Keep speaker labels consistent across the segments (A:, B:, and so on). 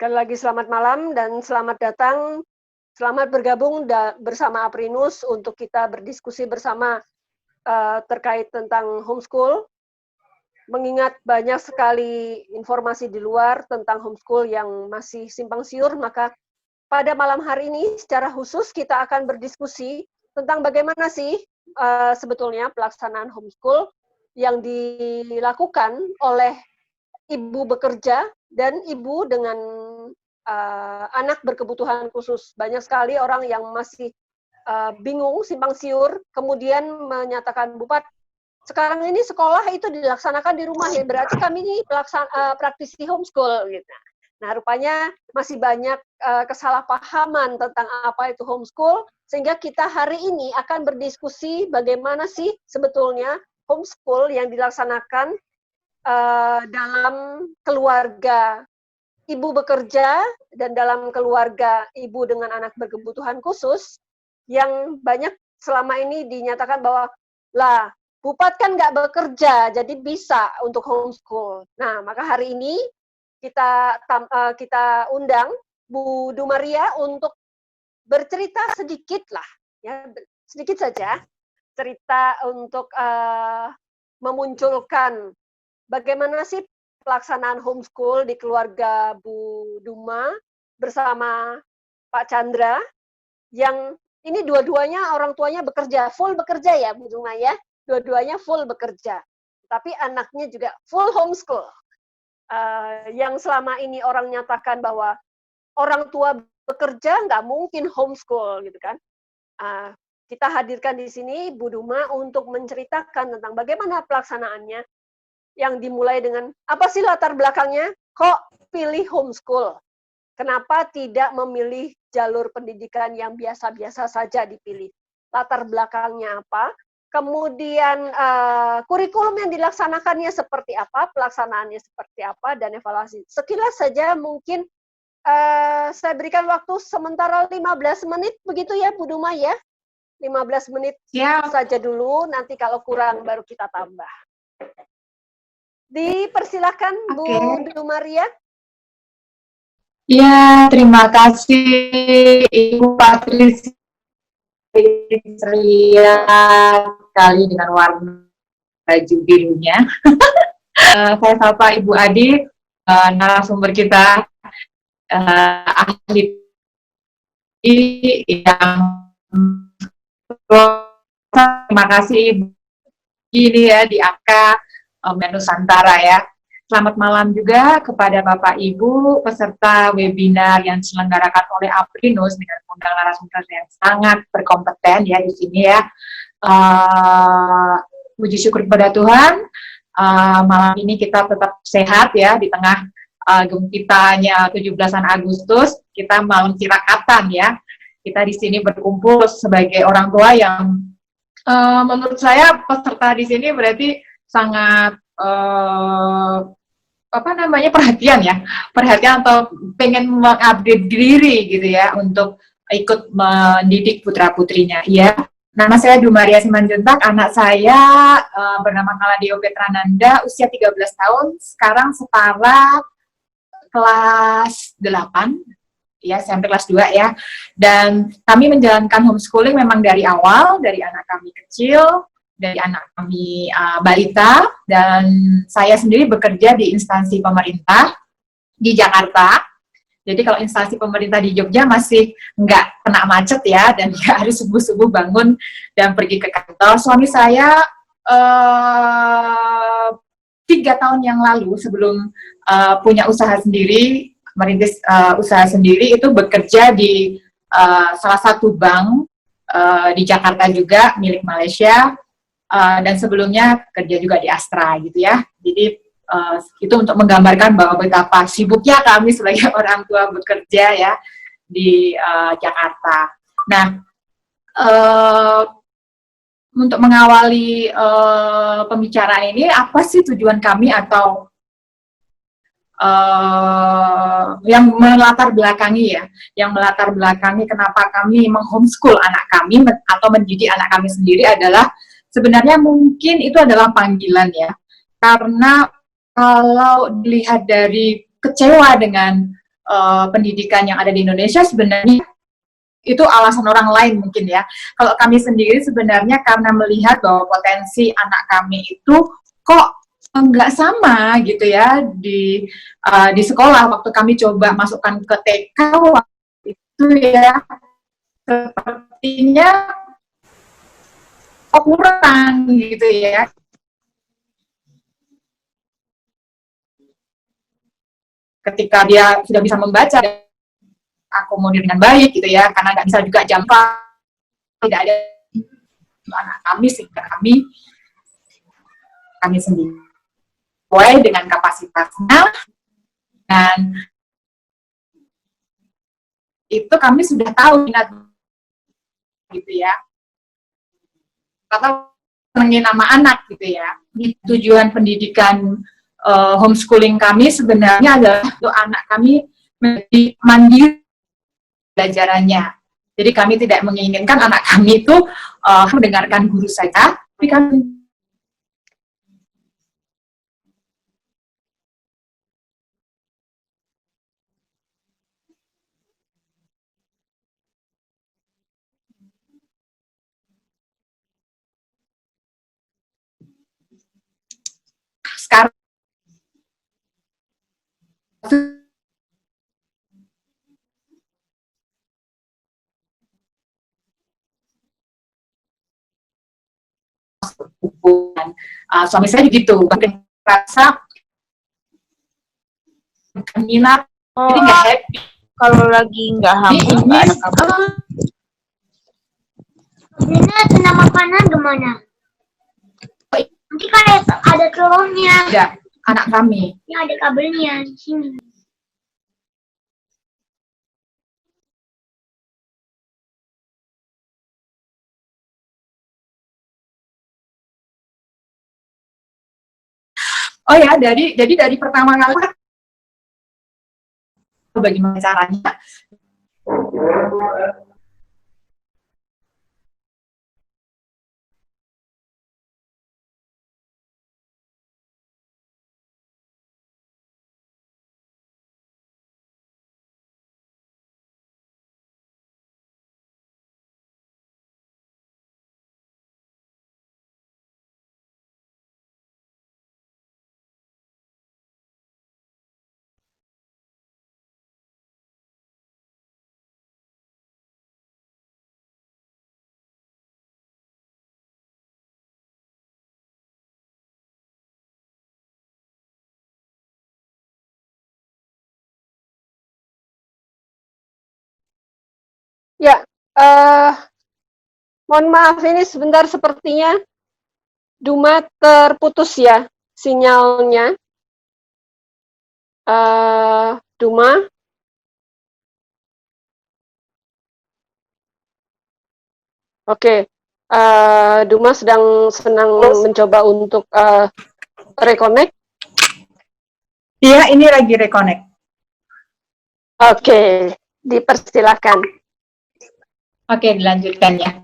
A: Sekali lagi selamat malam dan selamat datang, selamat bergabung bersama Aprinus untuk kita berdiskusi bersama terkait tentang homeschool. Mengingat banyak sekali informasi di luar tentang homeschool yang masih simpang siur, maka pada malam hari ini secara khusus kita akan berdiskusi tentang bagaimana sih sebetulnya pelaksanaan homeschool yang dilakukan oleh ibu bekerja dan ibu dengan anak berkebutuhan khusus. Banyak sekali orang yang masih bingung, simpang siur, kemudian menyatakan, Bupat, sekarang ini sekolah itu dilaksanakan di rumah ya, berarti kami ini praktisi homeschool gitu. Nah, rupanya masih banyak kesalahpahaman tentang apa itu homeschool, sehingga kita hari ini akan berdiskusi bagaimana sih sebetulnya homeschool yang dilaksanakan dalam keluarga ibu bekerja dan dalam keluarga ibu dengan anak berkebutuhan khusus, yang banyak selama ini dinyatakan bahwa, lah, Bupat kan nggak bekerja, jadi bisa untuk homeschool. Nah, maka hari ini kita undang Bu Dumaria untuk bercerita sedikit lah, ya sedikit saja, cerita untuk memunculkan bagaimana sih pelaksanaan homeschool di keluarga Bu Duma bersama Pak Chandra, yang ini dua-duanya orang tuanya bekerja, full bekerja ya Bu Duma ya, dua-duanya full bekerja, tapi anaknya juga full homeschool. Yang selama ini orang nyatakan bahwa orang tua bekerja nggak mungkin homeschool gitu kan. Kita hadirkan di sini Bu Duma untuk menceritakan tentang bagaimana pelaksanaannya, yang dimulai dengan apa sih latar belakangnya, kok pilih homeschool? Kenapa tidak memilih jalur pendidikan yang biasa-biasa saja dipilih? Latar belakangnya apa? Kemudian kurikulum yang dilaksanakannya seperti apa, pelaksanaannya seperti apa, dan evaluasi. Sekilas saja mungkin saya berikan waktu sementara 15 menit, begitu ya Bu Duma ya? 15 menit saja dulu, nanti kalau kurang baru kita tambah. Dipersilakan Bu Dumaria.
B: Ya, terima kasih Ibu Patricia, ceria sekali dengan warna baju birunya. Saya sapa Ibu Adi, narasumber kita, ahli yang terima kasih Ibu ini ya di angka Nusantara ya. Selamat malam juga kepada Bapak Ibu peserta webinar yang diselenggarakan oleh Aprinus dengan undang narasumber yang sangat berkompeten ya di sini ya. Puji syukur kepada Tuhan, malam ini kita tetap sehat ya di tengah gempitanya 17-an Agustus. Kita malam Cirakatan ya. Kita di sini berkumpul sebagai orang tua yang menurut saya peserta di sini berarti sangat perhatian atau pengen mengupdate diri gitu ya untuk ikut mendidik putra-putrinya ya. Nama saya Dumaria Simanjuntak, anak saya bernama Kaladio Petrananda, usia 13 tahun, sekarang setara kelas 8 ya, sampai kelas 2 ya. Dan kami menjalankan homeschooling memang dari awal, dari anak kami kecil, dari anak kami balita, dan saya sendiri bekerja di instansi pemerintah di Jakarta. Jadi kalau instansi pemerintah di Jogja masih nggak kena macet ya, dan nggak harus subuh-subuh bangun dan pergi ke kantor. Suami saya 3 tahun yang lalu sebelum punya usaha sendiri, merintis usaha sendiri, itu bekerja di salah satu bank di Jakarta juga, milik Malaysia. Dan sebelumnya kerja juga di Astra gitu ya. Jadi itu untuk menggambarkan bahwa betapa sibuknya kami sebagai orang tua bekerja ya di Jakarta. Nah, untuk mengawali pembicaraan ini, apa sih tujuan kami atau yang melatar belakangi kenapa kami menghomeschool anak kami atau mendidik anak kami sendiri adalah sebenarnya mungkin itu adalah panggilan ya, karena kalau dilihat dari kecewa dengan pendidikan yang ada di Indonesia sebenarnya itu alasan orang lain mungkin ya. Kalau kami sendiri sebenarnya karena melihat bahwa potensi anak kami itu kok nggak sama gitu ya di sekolah. Waktu kami coba masukkan ke TK itu ya sepertinya kurang gitu ya. Ketika dia sudah bisa membaca dan akomodir dengan baik gitu ya, karena nggak bisa juga jangka, tidak ada anak kami sehingga kami sendiri sesuai dengan kapasitasnya, dan itu kami sudah tahu minat gitu ya, atau mengenai nama anak gitu ya. Di tujuan pendidikan homeschooling kami sebenarnya adalah untuk anak kami menjadi mandiri pelajarannya. Jadi kami tidak menginginkan anak kami itu mendengarkan guru saja, tapi kami sekarang hubungan suami saya gitu, bahkan rasa minat, jadi nggak happy.
C: Kalau lagi nggak hamil, nggak ada kabar.
D: Ini kena makanan gimana? Nanti kan ada telurnya.
B: Ada anak kami.
D: Ini ada kabelnya di sini.
B: Oh ya, jadi dari pertama kali bagaimana caranya?
A: Ya, mohon maaf ini sebentar sepertinya Duma terputus ya sinyalnya. Duma. Oke, Duma sedang mencoba untuk reconnect.
B: Iya, ini lagi reconnect.
A: Oke, dipersilahkan.
B: Oke, dilanjutkan ya.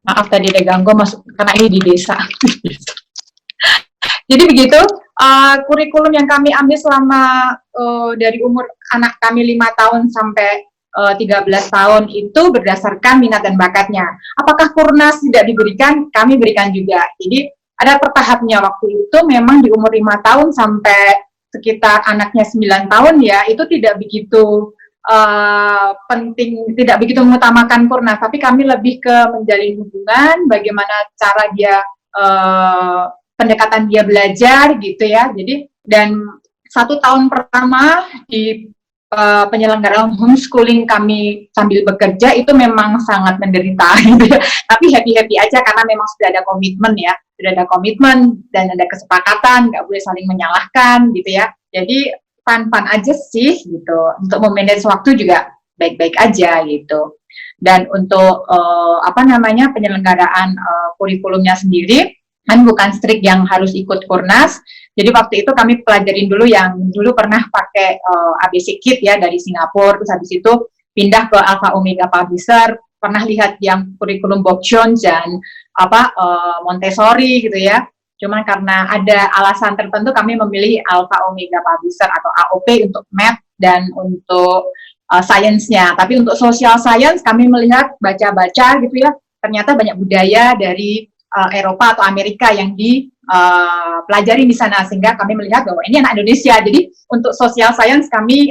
B: Maaf tadi ada ganggu masuk karena ini di desa. Jadi begitu, kurikulum yang kami ambil selama dari umur anak kami 5 tahun sampai 13 tahun itu berdasarkan minat dan bakatnya. Apakah Kurnas tidak diberikan? Kami berikan juga. Jadi ada pertahapnya. Waktu itu memang di umur 5 tahun sampai sekitar anaknya 9 tahun ya, itu tidak begitu penting, tidak begitu mengutamakan Kurnas, tapi kami lebih ke menjalin hubungan, bagaimana cara dia pendekatan dia belajar gitu ya. Jadi dan 1 tahun pertama di penyelenggaraan homeschooling kami sambil bekerja itu memang sangat menderita gitu ya. Tapi happy aja karena memang sudah ada komitmen ya, sudah ada komitmen dan ada kesepakatan, nggak boleh saling menyalahkan gitu ya. Jadi fun aja sih gitu. Untuk memanage waktu juga baik-baik aja gitu. Dan untuk penyelenggaraan kurikulumnya sendiri kan bukan strict yang harus ikut Kurnas. Jadi waktu itu kami pelajarin dulu yang dulu pernah pakai ABC Kit ya dari Singapura, terus habis itu pindah ke Alpha Omega Publisher, pernah lihat yang kurikulum Bob Jones dan Montessori gitu ya. Cuma karena ada alasan tertentu kami memilih Alpha Omega Publisher atau AOP untuk math dan untuk sainsnya. Tapi untuk social science kami melihat baca-baca gitu ya, ternyata banyak budaya dari Eropa atau Amerika yang dipelajari di sana, sehingga kami melihat bahwa ini anak Indonesia. Jadi untuk social science kami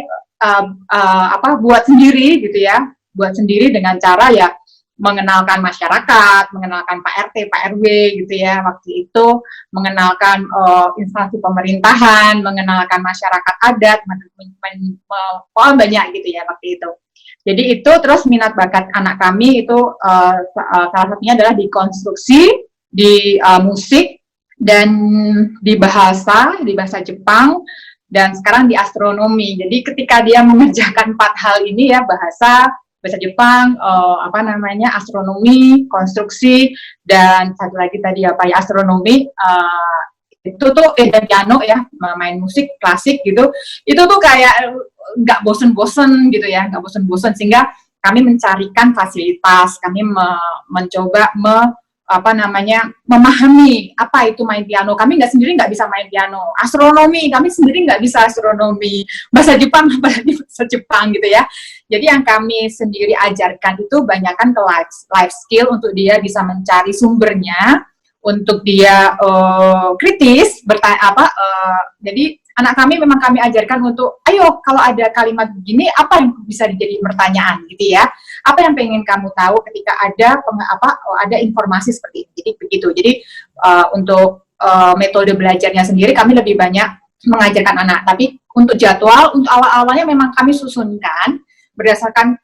B: buat sendiri gitu ya, buat sendiri dengan cara ya mengenalkan masyarakat, mengenalkan Pak RT, Pak RW gitu ya waktu itu, mengenalkan instansi pemerintahan, mengenalkan masyarakat adat, banyak gitu ya waktu itu. Jadi itu terus minat bakat anak kami itu salah satunya adalah di konstruksi, di musik, dan di bahasa Jepang, dan sekarang di astronomi. Jadi ketika dia mengerjakan 4 hal ini ya, bahasa Jepang, astronomi, konstruksi, dan satu lagi tadi astronomi, itu tuh dan piano ya, main musik klasik gitu, itu tuh kayak nggak bosen-bosen gitu ya, nggak bosen-bosen, sehingga kami mencarikan fasilitas, kami mencoba memahami apa itu main piano. Kami sendiri nggak bisa main piano. Astronomi, kami sendiri nggak bisa astronomi. Bahasa Jepang, apalagi bahasa Jepang gitu ya. Jadi yang kami sendiri ajarkan itu banyakkan ke life skill untuk dia bisa mencari sumbernya, untuk dia kritis, jadi anak kami memang kami ajarkan untuk, ayo kalau ada kalimat begini, apa yang bisa jadi pertanyaan gitu ya? Apa yang pengen kamu tahu ketika ada informasi seperti ini? Jadi begitu. Jadi untuk metode belajarnya sendiri kami lebih banyak mengajarkan anak. Tapi untuk jadwal, untuk awal-awalnya memang kami susunkan berdasarkan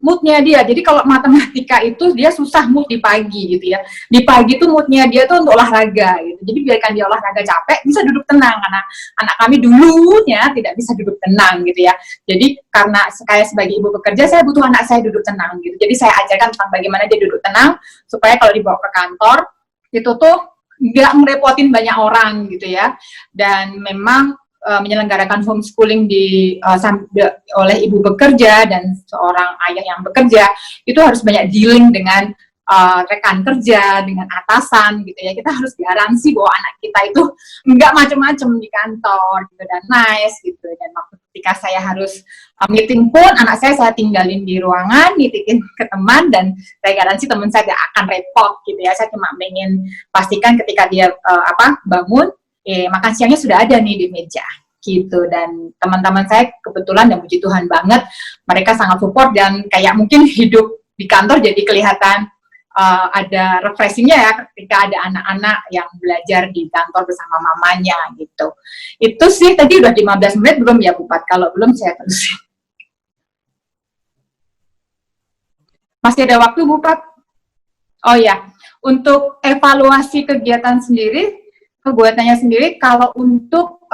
B: moodnya dia. Jadi kalau matematika itu dia susah mood di pagi gitu ya. Di pagi tuh moodnya dia tuh untuk olahraga gitu. Jadi biarkan dia olahraga capek, bisa duduk tenang, karena anak kami dulunya tidak bisa duduk tenang gitu ya. Jadi karena saya sebagai ibu bekerja, saya butuh anak saya duduk tenang gitu. Jadi saya ajarkan tentang bagaimana dia duduk tenang supaya kalau dibawa ke kantor itu tuh nggak ngerepotin banyak orang gitu ya. Dan memang menyelenggarakan homeschooling oleh ibu bekerja dan seorang ayah yang bekerja, itu harus banyak dealing dengan rekan kerja, dengan atasan gitu ya. Kita harus garansi bahwa anak kita itu nggak macam-macam di kantor gitu, dan nice gitu. Dan waktu ketika saya harus meeting pun, anak saya tinggalin di ruangan, nitipin ke teman, dan saya garansi teman saya tidak akan repot gitu ya. Saya cuma ingin pastikan ketika dia bangun, makan siangnya sudah ada nih di meja gitu. Dan teman-teman saya kebetulan, dan puji Tuhan banget, mereka sangat support, dan kayak mungkin hidup di kantor jadi kelihatan ada refreshingnya ya ketika ada anak-anak yang belajar di kantor bersama mamanya gitu. Itu sih, tadi udah 15 menit belum ya Bu Pat? Kalau belum saya terusin. Masih ada waktu Bu Pat? Oh ya, untuk evaluasi kegiatan sendiri, kegiatannya sendiri, kalau untuk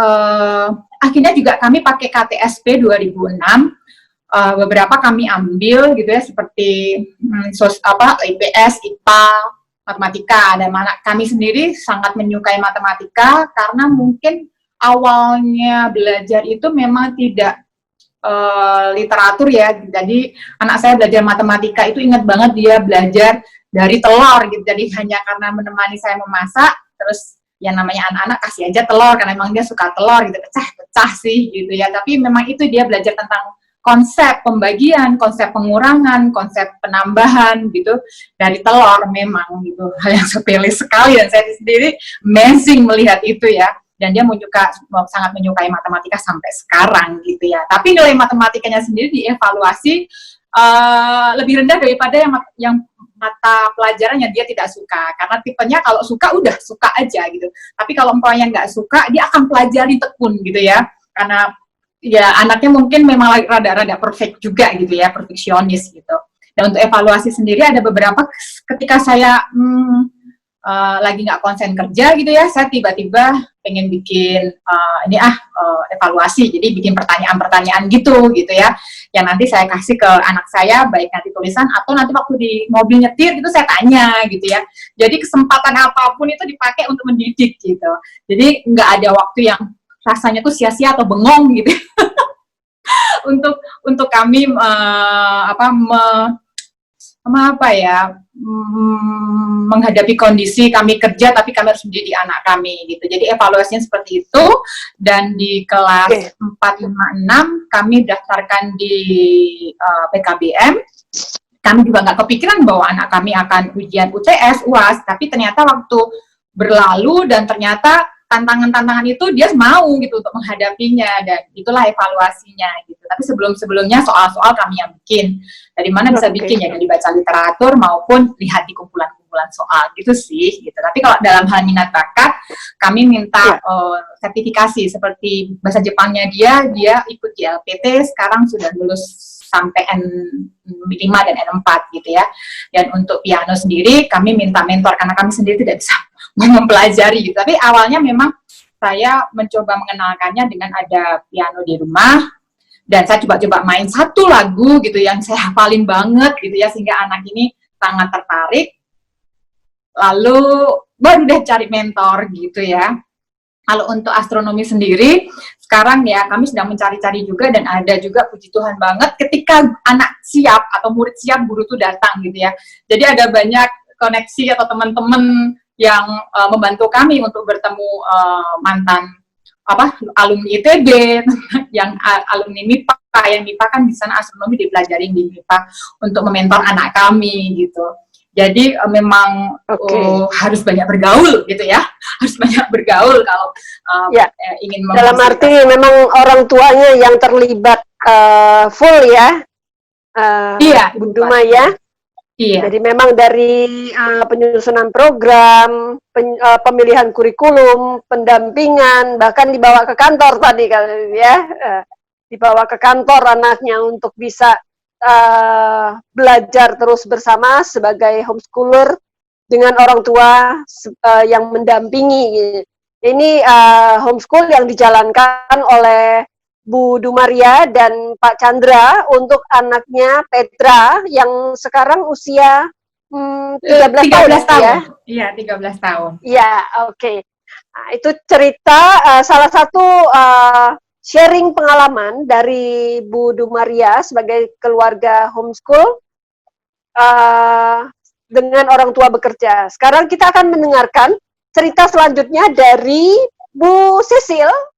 B: akhirnya juga kami pakai KTSP 2006, beberapa kami ambil gitu ya, seperti IPS, IPA, matematika. Dan kami sendiri sangat menyukai matematika karena mungkin awalnya belajar itu memang tidak literatur ya. Jadi anak saya belajar matematika itu ingat banget dia belajar dari telur gitu. Jadi hanya karena menemani saya memasak, terus yang namanya anak-anak kasih aja telur karena memang dia suka telur gitu, pecah-pecah sih gitu ya. Tapi memang itu dia belajar tentang konsep pembagian, konsep pengurangan, konsep penambahan gitu dari telur, memang gitu. Hal yang sepele sekali, dan saya sendiri amazing melihat itu ya. Dan dia sangat menyukai matematika sampai sekarang gitu ya. Tapi nilai matematikanya sendiri dievaluasi lebih rendah daripada yang mata pelajaran yang dia tidak suka. Karena tipenya kalau suka udah suka aja gitu. Tapi kalau umpamanya nggak suka, dia akan pelajari tekun gitu ya. Karena ya anaknya mungkin memang rada-rada perfect juga gitu ya, perfeksionis gitu. Dan untuk evaluasi sendiri ada beberapa ketika saya lagi nggak konsen kerja gitu ya, saya tiba-tiba pengen bikin evaluasi, jadi bikin pertanyaan-pertanyaan gitu ya, yang nanti saya kasih ke anak saya, baik nanti tulisan atau nanti waktu di mobil nyetir itu saya tanya gitu ya. Jadi kesempatan apapun itu dipakai untuk mendidik gitu. Jadi nggak ada waktu yang rasanya tuh sia-sia atau bengong gitu untuk kami menghadapi kondisi kami kerja tapi kami harus mendidik anak kami gitu. Jadi evaluasinya seperti itu, dan di kelas 4, 5, 6 kami daftarkan di PKBM. Kami juga nggak kepikiran bahwa anak kami akan ujian UTS, UAS, tapi ternyata waktu berlalu dan ternyata tantangan-tantangan itu dia mau gitu untuk menghadapinya, dan itulah evaluasinya gitu. Tapi sebelum-sebelumnya soal-soal kami yang bikin. Dari mana bisa bikin ya, dari baca literatur maupun lihat di kumpulan-kumpulan soal gitu sih gitu. Tapi kalau dalam hal minat bakat, kami minta sertifikasi seperti bahasa Jepangnya dia ikut di LPT, sekarang sudah lulus sampai N5 dan N4 gitu ya. Dan untuk piano sendiri kami minta mentor karena kami sendiri tidak bisa mempelajari gitu. Tapi awalnya memang saya mencoba mengenalkannya dengan ada piano di rumah, dan saya coba-coba main satu lagu gitu yang saya hafalin banget gitu ya, sehingga anak ini sangat tertarik. Lalu baru deh cari mentor gitu ya. Kalau untuk astronomi sendiri, sekarang ya kami sedang mencari-cari juga, dan ada juga puji Tuhan banget ketika anak siap atau murid siap, guru tuh datang gitu ya. Jadi ada banyak koneksi atau teman-teman yang membantu kami untuk bertemu mantan alumni ITB, yang alumni MIPA, yang MIPA kan di sana astronomi dipelajari di MIPA untuk mementor anak kami gitu. Jadi memang harus banyak bergaul gitu ya, harus banyak bergaul kalau ingin
A: dalam arti memang orang tuanya yang terlibat full ya, Bu Dumaya.
B: Iya.
A: Jadi memang dari penyusunan program, pemilihan kurikulum, pendampingan, bahkan dibawa ke kantor tadi kan ya, dibawa ke kantor anaknya untuk bisa belajar terus bersama sebagai homeschooler dengan orang tua yang mendampingi. Ini homeschool yang dijalankan oleh Bu Dumaria dan Pak Chandra untuk anaknya Petra yang sekarang usia 13 tahun ya.
B: Iya, 13 tahun.
A: Iya, oke. Nah, itu cerita salah satu sharing pengalaman dari Bu Dumaria sebagai keluarga homeschool dengan orang tua bekerja. Sekarang kita akan mendengarkan cerita selanjutnya dari Bu Sisil